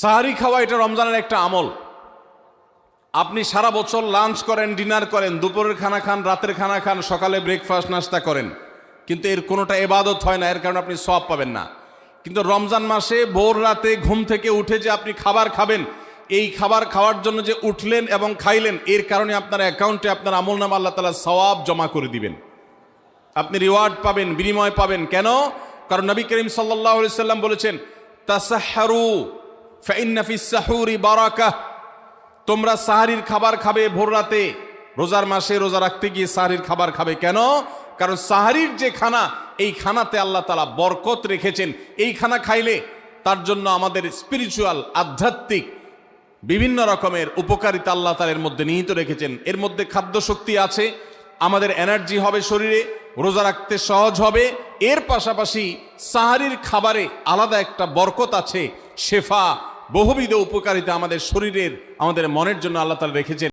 সাহারি খাওয়া এটা রমজানের একটা আমল। আপনি সারা বছর লাঞ্চ করেন, ডিনার করেন, দুপুরের খানা খান, রাতের খানা খান, সকালে ব্রেকফাস্ট নাস্তা করেন, কিন্তু এর কোনোটা ইবাদত হয় না, এর কারণে আপনি সওয়াব পাবেন না। কিন্তু রমজান মাসে ভোর রাতে ঘুম থেকে উঠে যে আপনি খাবার খাবেন, এই খাবার খাওয়ার জন্য যে উঠলেন এবং খাইলেন, এর কারণে আপনার অ্যাকাউন্টে আপনার আমলনামা আল্লাহ তাআলা সওয়াব জমা করে দিবেন, আপনি রিওয়ার্ড পাবেন, বিনিময় পাবেন। কেন? কারণ নবী করিম সাল্লাল্লাহু আলাইহি সাল্লাম বলেছেন, তাসাহহারু ফাইন্না ফিস সাহুরি বারাকাহ। তোমরা সাহারির খাবার খাবে ভোর রাতে, রোজার মাসে রোজা রাখতে গিয়ে সাহারির খাবার খাবে। কেন? কারণ সাহারির যে খানা, এই খানাতে আল্লাহ তাআলা বরকত রেখেছেন। এই খানা খাইলে তার জন্য আমাদের স্পিরিচুয়াল, আধ্যাত্মিক বিভিন্ন রকমের উপকারিতা আল্লাহ তাআলা এর মধ্যে নিহিত রেখেছেন। এর মধ্যে খাদ্য শক্তি আছে, আমাদের এনার্জি হবে শরীরে, রোজা রাখতে সহজ হবে। এর পাশাপাশি সাহারির খাবারে আলাদা একটা বরকত আছে, শেফা, বহুবিধ উপকারিতা আমাদের শরীরের, আমাদের মনের জন্য আল্লাহ তাআলা রেখেছেন।